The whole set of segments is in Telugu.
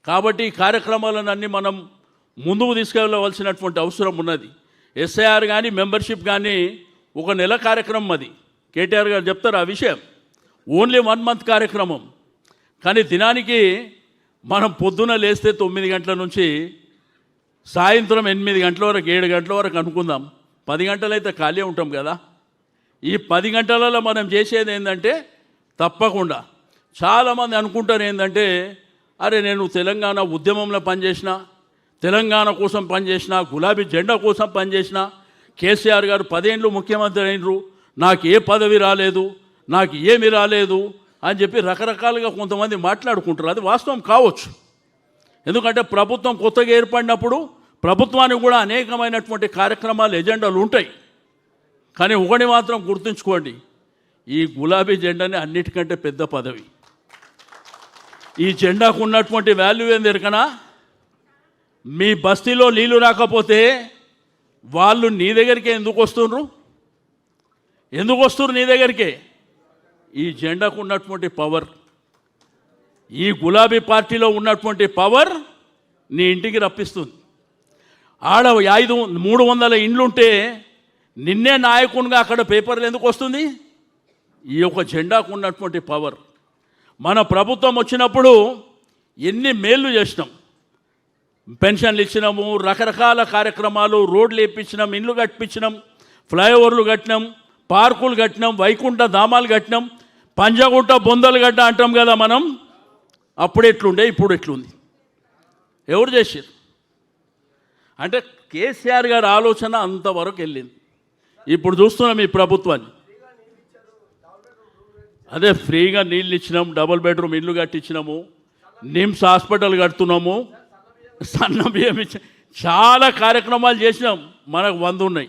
కాబట్టి ఈ కార్యక్రమాలన్నీ మనం ముందుకు తీసుకెళ్ళవలసినటువంటి అవసరం ఉన్నది. ఎస్ఐఆర్ కానీ మెంబర్షిప్ కానీ ఒక నెల కార్యక్రమం, అది కేటీఆర్ గారు చెప్తారు ఆ విషయం. ఓన్లీ 1 మంత్ కార్యక్రమం. కానీ దినానికి మనం పొద్దున లేస్తే 9 గంటల నుంచి సాయంత్రం 8 గంటల వరకు 7 గంటల వరకు అనుకుందాం, 10 గంటలైతే ఖాళీ ఉంటాం కదా. ఈ 10 గంటలలో మనం చేసేది ఏంటంటే, తప్పకుండా చాలామంది అనుకుంటారు ఏంటంటే, అరే నేను తెలంగాణ ఉద్యమంలో పనిచేసిన, తెలంగాణ కోసం పనిచేసిన, గులాబీ జెండా కోసం పనిచేసిన, కేసీఆర్ గారు 10 ఏళ్ళు ముఖ్యమంత్రి అయినరు, నాకు ఏ పదవి రాలేదు, నాకు ఏమి రాలేదు అని చెప్పి రకరకాలుగా కొంతమంది మాట్లాడుకుంటారు. అది వాస్తవం కావచ్చు. ఎందుకంటే ప్రభుత్వం కొత్తగా ఏర్పడినప్పుడు ప్రభుత్వానికి కూడా అనేకమైనటువంటి కార్యక్రమాలు, ఎజెండాలు ఉంటాయి. కానీ ఒకటి మాత్రం గుర్తుంచుకోండి, ఈ గులాబీ జెండానే అన్నిటికంటే పెద్ద పదవి. ఈ జెండాకు ఉన్నటువంటి వాల్యూ ఏంది ఎరకనా? మీ బస్తీలో నీళ్లు రాకపోతే వాళ్ళు నీ దగ్గరికే ఎందుకు వస్తున్నారు? ఎందుకు వస్తున్నారు నీ దగ్గరికే? ఈ జెండాకు ఉన్నటువంటి పవర్, ఈ గులాబీ పార్టీలో ఉన్నటువంటి పవర్ నీ ఇంటికి రప్పిస్తుంది. ఆడ 300 ఇండ్లుంటే నిన్నే నాయకునిగా అక్కడ పేపర్లు ఎందుకు వస్తుంది? ఈ యొక్క జెండాకు ఉన్నటువంటి పవర్. మన ప్రభుత్వం వచ్చినప్పుడు ఎన్ని మేళ్ళు చేసినాం, పెన్షన్లు ఇచ్చినాము, రకరకాల కార్యక్రమాలు, రోడ్లు వేయించినాం, ఇండ్లు కట్టించినాం, ఫ్లైఓవర్లు కట్టినాం, పార్కులు కట్టినాం, వైకుంఠ ధామాలు కట్టినాం, పంజగుట్ట బొందలు గడ్డ అంటాం కదా మనం. అప్పుడు ఎట్లుండే, ఇప్పుడు ఎట్లుంది? ఎవరు చేశారు? అంటే కేసీఆర్ గారి ఆలోచన అంతవరకు వెళ్ళింది. ఇప్పుడు చూస్తున్నాం ఈ ప్రభుత్వాన్ని, అదే ఫ్రీగా నీళ్ళు ఇచ్చినాం, డబుల్ బెడ్రూమ్ ఇల్లు కట్టించినాము, నిమ్స్ హాస్పిటల్ కడుతున్నాము, సన్న బియ్యం ఇచ్చి చాలా కార్యక్రమాలు చేసినాం. మనకు 100 ఉన్నాయి.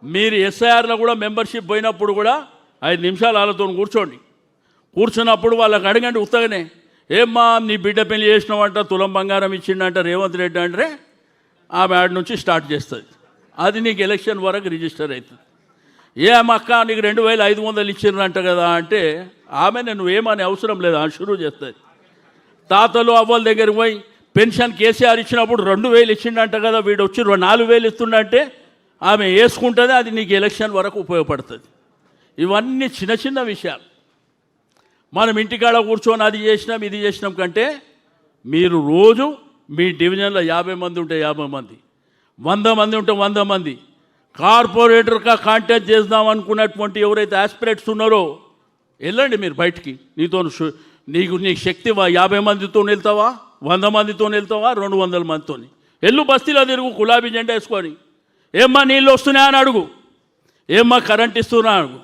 మీరు ఎస్ఐఆర్లో కూడా మెంబర్షిప్ పోయినప్పుడు కూడా 5 నిమిషాలు వాళ్ళతో కూర్చున్నప్పుడు వాళ్ళకి అడగండి ఉత్తగానే, ఏమ్మా నీ బిడ్డ పెళ్లి చేసినావంట, తులం బంగారం ఇచ్చిండంట రేవంత్ రెడ్డి అంటే ఆమె ఆడ నుంచి స్టార్ట్ చేస్తుంది. అది నీకు ఎలక్షన్ వరకు రిజిస్టర్ అవుతుంది. ఏమక్క నీకు 2500 ఇచ్చిండ్రంట కదా అంటే ఆమె నువ్వేమని అవసరం లేదు, ఆ షురూ చేస్తుంది. తాతలు అవ్వల దగ్గరికి పోయి పెన్షన్ కేసీఆర్ ఇచ్చినప్పుడు 2000 ఇచ్చిండంట కదా, వీడు వచ్చి 4000 ఇస్తుండంటే ఆమె వేసుకుంటుంది. అది నీకు ఎలక్షన్ వరకు ఉపయోగపడుతుంది. ఇవన్నీ చిన్న చిన్న విషయాలు. మనం ఇంటికాడ కూర్చొని అది చేసినాం ఇది చేసినాం కంటే, మీరు రోజు మీ డివిజన్లో 50 మంది ఉంటే 50 మంది, 100 మంది ఉంటే 100 మంది కార్పొరేటర్గా కాంటాక్ట్ చేద్దాం అనుకున్నటువంటి ఎవరైతే ఆస్పిరేట్స్ ఉన్నారో వెళ్ళండి మీరు బయటికి. నీకు శక్తి 50 మందితో వెళ్తావా, 100 మందితో వెళ్తావా, 200 మందితో ఎల్లు బస్తీలో తిరుగు, గులాబీ జెండా వేసుకొని. ఏమ్మా నీళ్ళు వస్తున్నాయా అని అడుగు, ఏమ్మా కరెంట్ ఇస్తున్నా అడుగు.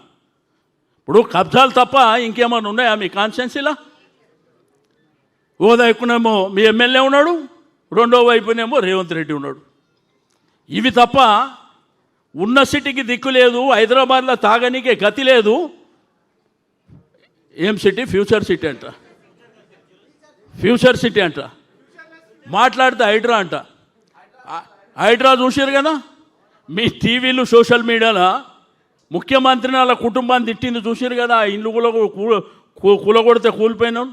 ఇప్పుడు కబ్జాలు తప్ప ఇంకేమైనా ఉన్నాయా మీ కాన్స్టిట్యున్సీలో? ఓ వైపునేమో మీ ఎమ్మెల్యే ఉన్నాడు, రెండో వైపునేమో రేవంత్ రెడ్డి ఉన్నాడు. ఇవి తప్ప ఉన్న సిటీకి దిక్కు లేదు, హైదరాబాద్లో తాగనీకే గతి లేదు. ఏం సిటీ? ఫ్యూచర్ సిటీ అంట, ఫ్యూచర్ సిటీ అంట. మాట్లాడితే హైడ్రా అంట. హైడ్రా చూసారు కదా మీ టీవీలు సోషల్ మీడియాలో. ముఖ్యమంత్రిని వాళ్ళ కుటుంబాన్ని తిట్టింది చూసారు కదా, ఆ ఇల్లు కూలగొడితే కూలిపోయినాం.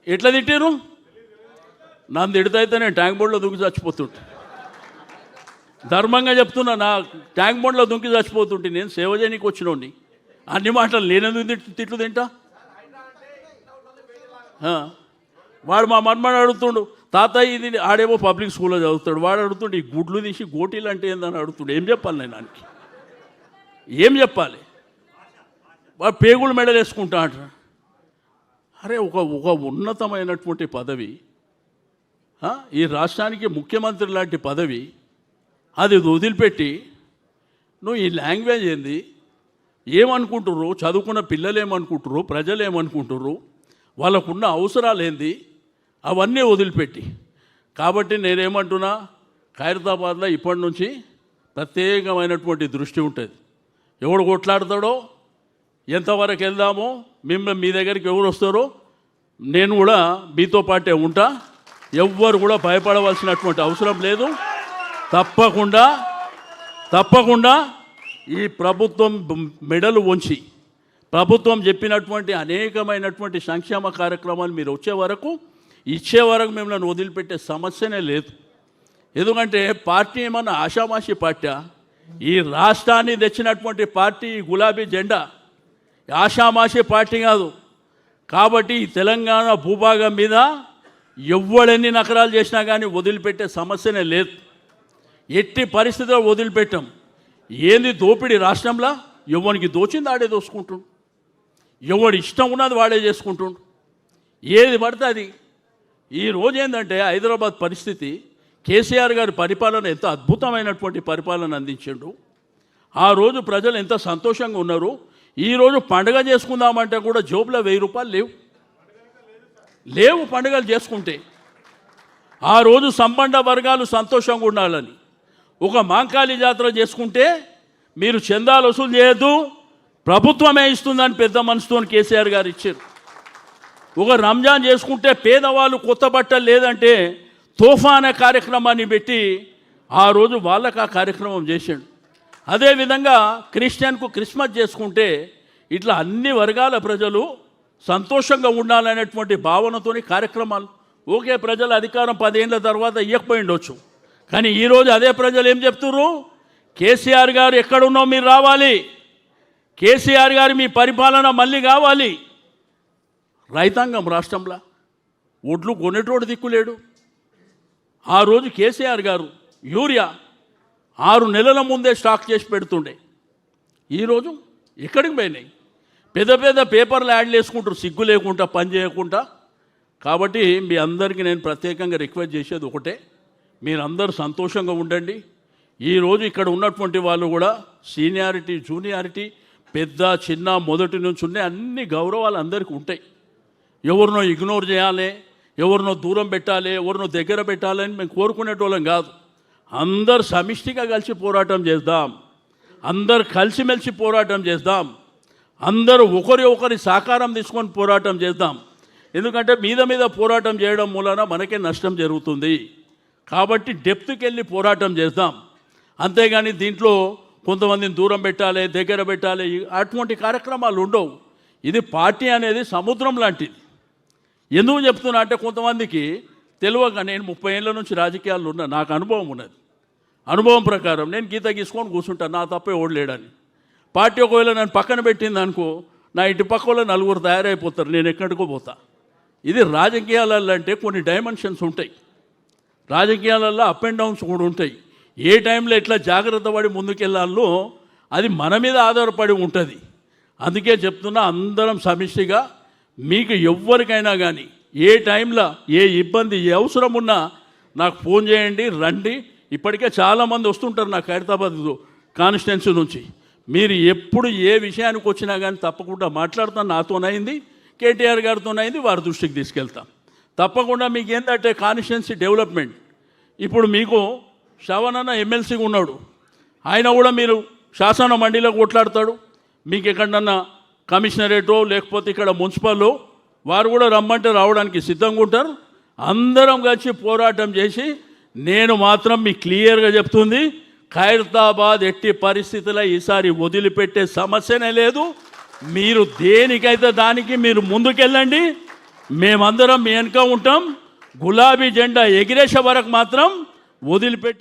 ఎట్లా తిట్టారు? నన్ను తిడితే నేను ట్యాంక్ బోర్డులో దూకి చచ్చిపోతుంటే, ధర్మంగా చెప్తున్నా, నా ట్యాంక్ బోర్డులో దుంకి చచ్చిపోతుంటే నేను సేవ చేయడానికి వచ్చినోండి. అన్ని మాటలు నేనెందుకు తిట్లు తింటా? వాడు మా మన్మడు అడుగుతుండు, తాతయ్య ఇది ఆడేమో పబ్లిక్ స్కూల్లో చదువుతాడు, వాడు అడుగుతుండు ఈ గుడ్లు తీసి గోటీలు అంటే ఏందని అడుగుతుండు. ఏం చెప్పాలి నేను దానికి? ఏం చెప్పాలి? వాడు పేగులు మెడలు వేసుకుంటా అంటారు. అరే ఒక ఉన్నతమైనటువంటి పదవి, ఈ రాష్ట్రానికి ముఖ్యమంత్రి లాంటి పదవి, అది వదిలిపెట్టి నువ్వు ఈ లాంగ్వేజ్ ఏంది? ఏమనుకుంటుర్రు? చదువుకున్న పిల్లలు ఏమనుకుంటుర్రు? ప్రజలు ఏమనుకుంటుర్రు? వాళ్ళకున్న అవసరాలు ఏంది? అవన్నీ వదిలిపెట్టి. కాబట్టి నేనేమంటున్నా, ఖైరతాబాద్లో ఇప్పటి నుంచి ప్రత్యేకమైనటువంటి దృష్టి ఉంటుంది. ఎవడు కొట్లాడతాడో, ఎంతవరకు వెళ్దామో, మీ దగ్గరికి ఎవరు వస్తారో నేను కూడా మీతో పాటే ఉంటా. ఎవ్వరు కూడా భయపడవలసినటువంటి అవసరం లేదు. తప్పకుండా ఈ ప్రభుత్వం మెడలు వంచి ప్రభుత్వం చెప్పినటువంటి అనేకమైనటువంటి సంక్షేమ కార్యక్రమాలు మీరు వచ్చే వరకు ఇచ్చే వరకు మిమ్మల్ని వదిలిపెట్టే సమస్యనే లేదు. ఎందుకంటే పార్టీ ఏమన్నా ఆషామాషి పార్టీ, ఈ రాష్ట్రాన్ని తెచ్చినటువంటి పార్టీ ఈ గులాబీ జెండా ఆషామాషి పార్టీ కాదు. కాబట్టి ఈ తెలంగాణ భూభాగం మీద ఎవ్వడెన్ని నకరాలు చేసినా కానీ వదిలిపెట్టే సమస్యనే లేదు. ఎట్టి పరిస్థితుల్లో వదిలిపెట్టాం. ఏంది దోపిడీ రాష్ట్రంలో? ఎవరికి దోచింది ఆడే దోసుకుంటుండు, ఎవడు ఇష్టం ఉన్నది వాడే చేసుకుంటుండు, ఏది పడితే అది. ఈరోజు ఏంటంటే హైదరాబాద్ పరిస్థితి, కేసీఆర్ గారి పరిపాలన ఎంత అద్భుతమైనటువంటి పరిపాలన అందించిండు. ఆ రోజు ప్రజలు ఎంత సంతోషంగా ఉన్నారు. ఈరోజు పండుగ చేసుకుందామంటే కూడా జోబులో 1000 రూపాయలు లేవు పండుగలు చేసుకుంటే. ఆ రోజు సంబంధ వర్గాలు సంతోషంగా ఉండాలని ఒక మాంకాళి జాతర చేసుకుంటే మీరు చందాలు వసూలు చేయొద్దు, ప్రభుత్వమే ఇస్తుందని పెద్ద మనసుతో కేసీఆర్ గారు ఇచ్చారు. ఒక రంజాన్ చేసుకుంటే పేదవాళ్ళు కొత్త బట్టలు లేదంటే తోఫా అనే కార్యక్రమాన్ని పెట్టి ఆ రోజు వాళ్ళకు ఆ కార్యక్రమం చేశాడు. అదేవిధంగా క్రిస్టియన్కు క్రిస్మస్ చేసుకుంటే ఇట్లా అన్ని వర్గాల ప్రజలు సంతోషంగా ఉండాలనేటువంటి భావనతోని కార్యక్రమాలు. ఓకే, ప్రజల అధికారం 10 ఏళ్ళ తర్వాత ఇవ్వకపోయిండొచ్చు, కానీ ఈరోజు అదే ప్రజలు ఏం చెప్తున్నారు? కేసీఆర్ గారు ఎక్కడున్నో మీరు రావాలి, కేసీఆర్ గారు మీ పరిపాలన మళ్ళీ కావాలి. రైతాంగం రాష్ట్రంలో ఒడ్లు కొనేటోడు దిక్కులేడు. ఆ రోజు కేసీఆర్ గారు యూరియా 6 నెలల ముందే స్టాక్ చేసి పెడుతుండే. ఈరోజు ఎక్కడికి పోయినాయి? పెద్ద పెద్ద పేపర్లు యాడ్లు వేసుకుంటారు సిగ్గు లేకుండా, పని చేయకుండా. కాబట్టి మీ అందరికీ నేను ప్రత్యేకంగా రిక్వెస్ట్ చేసేది ఒకటే, మీరందరూ సంతోషంగా ఉండండి. ఈరోజు ఇక్కడ ఉన్నటువంటి వాళ్ళు కూడా సీనియారిటీ, జూనియారిటీ, పెద్ద చిన్న మొదటి నుంచి ఉన్నాయి, అన్ని గౌరవాలు అందరికీ ఉంటాయి. ఎవరినో ఇగ్నోర్ చేయాలి, ఎవరినో దూరం పెట్టాలి, ఎవరినో దగ్గర పెట్టాలని మేము కోరుకునేటోళ్ళం కాదు. అందరు సమిష్టిగా కలిసి పోరాటం చేద్దాం, అందరు కలిసిమెలిసి పోరాటం చేద్దాం, అందరూ ఒకరి సహకారం తీసుకొని పోరాటం చేద్దాం. ఎందుకంటే మీద పోరాటం చేయడం మూలన మనకే నష్టం జరుగుతుంది. కాబట్టి డెప్త్కి వెళ్ళి పోరాటం చేద్దాం. అంతేగాని దీంట్లో కొంతమందిని దూరం పెట్టాలి, దగ్గర పెట్టాలి, అటువంటి కార్యక్రమాలు ఉండవు. ఇది పార్టీ అనేది సముద్రం లాంటిది. ఎందుకు చెప్తున్నా అంటే కొంతమందికి తెలియక, నేను 30 ఏళ్ళ నుంచి రాజకీయాల్లో ఉన్నా, నాకు అనుభవం ఉన్నది. అనుభవం ప్రకారం నేను గీత గీసుకొని కూర్చుంటాను, నా తప్పే ఓడలేడని. పార్టీ ఒకవేళ నన్ను పక్కన పెట్టింది అనుకో, నా ఇటు పక్కలో 4 తయారైపోతారు, నేను ఎక్కడికో పోతా. ఇది రాజకీయాలలో అంటే కొన్ని డైమెన్షన్స్ ఉంటాయి, రాజకీయాలలో అప్ అండ్ డౌన్స్ కూడా ఉంటాయి. ఏ టైంలో ఎట్లా జాగ్రత్త పడి ముందుకెళ్ళాలో అది మన మీద ఆధారపడి ఉంటుంది. అందుకే చెప్తున్నా, అందరం సమిష్టిగా మీకు ఎవ్వరికైనా కానీ ఏ టైంలో ఏ ఇబ్బంది, ఏ అవసరం ఉన్నా నాకు ఫోన్ చేయండి, రండి. ఇప్పటికే చాలామంది వస్తుంటారు నాకు ఖైరతాబాద్ కాన్స్టిట్యున్సీ నుంచి. మీరు ఎప్పుడు ఏ విషయానికి వచ్చినా కానీ తప్పకుండా మాట్లాడతాను. నాతోనైంది, కేటీఆర్ గారితోనైంది, వారి దృష్టికి తీసుకెళ్తాం. తప్పకుండా మీకు ఏంటంటే కాన్స్టిట్యున్సీ డెవలప్మెంట్, ఇప్పుడు మీకు శ్రవణన్న ఎమ్మెల్సీగా ఉన్నాడు, ఆయన కూడా మీరు శాసన మండలిలో కొట్లాడతాడు. మీకు ఎక్కడన్నా కమిషనరేటో లేకపోతే ఇక్కడ మున్సిపల్లో వారు కూడా రమ్మంటే రావడానికి సిద్ధంగా ఉంటారు. అందరం కలిసి పోరాటం చేసి, నేను మాత్రం మీకు క్లియర్గా చెప్తుంది, ఖైరతాబాద్ ఎట్టి పరిస్థితుల్లో ఈసారి వదిలిపెట్టే సమస్యనే లేదు. మీరు దేనికైతే దానికి మీరు ముందుకెళ్ళండి, మేమందరం మీ వెనుక ఉంటాం. గులాబీ జెండా ఎగిరేసే వరకు మాత్రం వదిలిపెట్టే